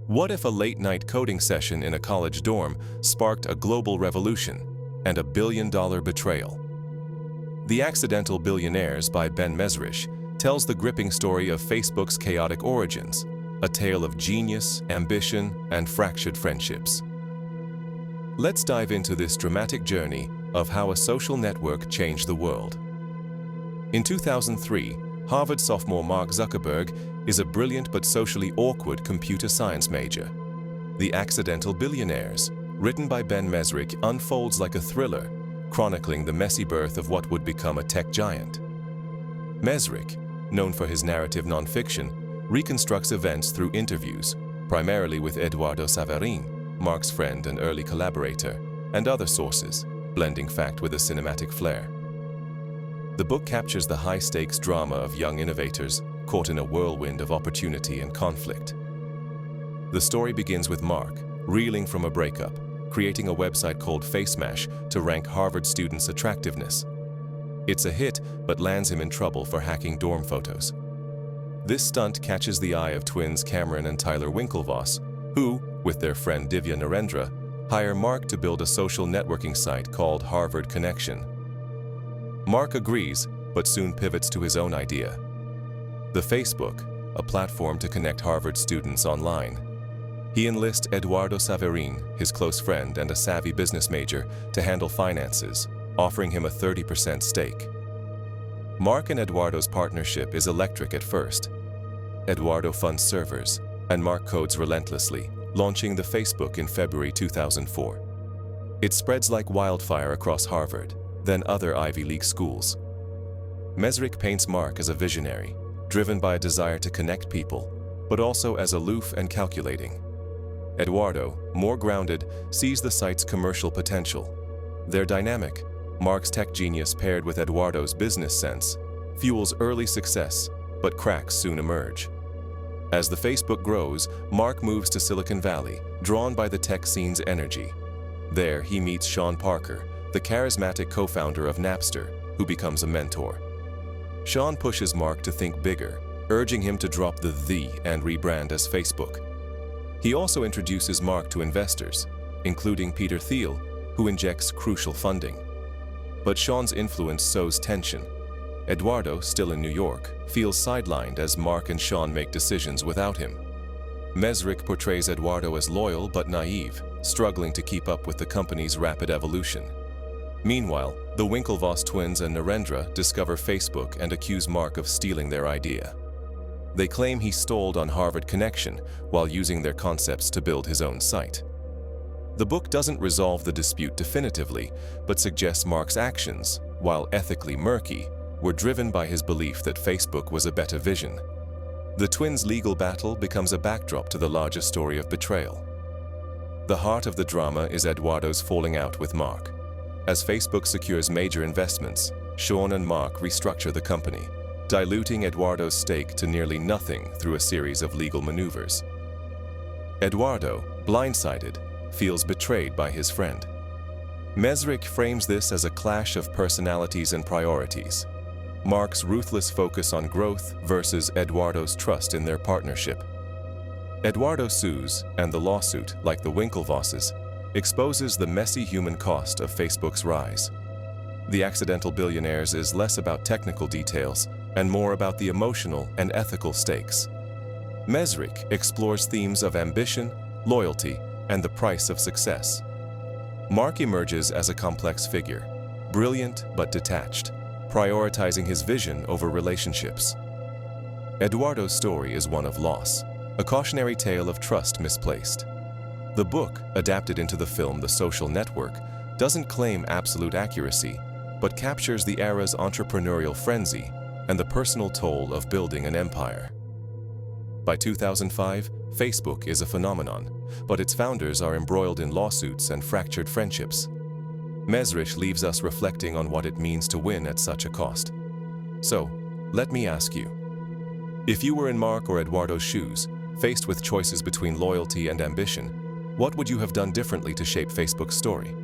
What if a late-night coding session in a college dorm sparked a global revolution and a billion-dollar betrayal? The Accidental Billionaires by Ben Mezrich tells the gripping story of Facebook's chaotic origins, a tale of genius, ambition, and fractured friendships. Let's dive into this dramatic journey of how a social network changed the world. In 2003, Harvard sophomore Mark Zuckerberg is a brilliant but socially awkward computer science major. The Accidental Billionaires, written by Ben Mezrich, unfolds like a thriller, chronicling the messy birth of what would become a tech giant. Mezrich, known for his narrative nonfiction, reconstructs events through interviews, primarily with Eduardo Saverin, Mark's friend and early collaborator, and other sources, blending fact with a cinematic flair. The book captures the high-stakes drama of young innovators caught in a whirlwind of opportunity and conflict. The story begins with Mark reeling from a breakup, creating a website called FaceMash to rank Harvard students' attractiveness. It's a hit, but lands him in trouble for hacking dorm photos. This stunt catches the eye of twins Cameron and Tyler Winklevoss, who, with their friend Divya Narendra, hire Mark to build a social networking site called Harvard Connection. Mark agrees, but soon pivots to his own idea: the Facebook, a platform to connect Harvard students online. He enlists Eduardo Saverin, his close friend and a savvy business major, to handle finances, offering him a 30% stake. Mark and Eduardo's partnership is electric at first. Eduardo funds servers, and Mark codes relentlessly, launching the Facebook in February 2004. It spreads like wildfire across Harvard, then other Ivy League schools. Mezrich paints Mark as a visionary, driven by a desire to connect people, but also as aloof and calculating. Eduardo, more grounded, sees the site's commercial potential. Their dynamic, Mark's tech genius paired with Eduardo's business sense, fuels early success, but cracks soon emerge. As the Facebook grows, Mark moves to Silicon Valley, drawn by the tech scene's energy. There, he meets Sean Parker, the charismatic co-founder of Napster, who becomes a mentor. Sean pushes Mark to think bigger, urging him to drop the "the" and rebrand as Facebook. He also introduces Mark to investors, including Peter Thiel, who injects crucial funding. But Sean's influence sows tension. Eduardo, still in New York, feels sidelined as Mark and Sean make decisions without him. Mezrich portrays Eduardo as loyal but naive, struggling to keep up with the company's rapid evolution. Meanwhile, the Winklevoss twins and Narendra discover Facebook and accuse Mark of stealing their idea. They claim he stole on Harvard Connection while using their concepts to build his own site. The book doesn't resolve the dispute definitively, but suggests Mark's actions, while ethically murky, were driven by his belief that Facebook was a better vision. The twins' legal battle becomes a backdrop to the larger story of betrayal. The heart of the drama is Eduardo's falling out with Mark. As Facebook secures major investments, Sean and Mark restructure the company, diluting Eduardo's stake to nearly nothing through a series of legal maneuvers. Eduardo, blindsided, feels betrayed by his friend. Mezrich frames this as a clash of personalities and priorities. Mark's ruthless focus on growth versus Eduardo's trust in their partnership. Eduardo sues, and the lawsuit, like the Winklevosses, exposes the messy human cost of Facebook's rise. The Accidental Billionaires is less about technical details and more about the emotional and ethical stakes. Mezrich explores themes of ambition, loyalty, and the price of success. Mark emerges as a complex figure, brilliant but detached, prioritizing his vision over relationships. Eduardo's story is one of loss, a cautionary tale of trust misplaced. The book, adapted into the film The Social Network, doesn't claim absolute accuracy, but captures the era's entrepreneurial frenzy and the personal toll of building an empire. By 2005, Facebook is a phenomenon, but its founders are embroiled in lawsuits and fractured friendships. Mezrich leaves us reflecting on what it means to win at such a cost. So, let me ask you, if you were in Mark or Eduardo's shoes, faced with choices between loyalty and ambition, what would you have done differently to shape Facebook's story?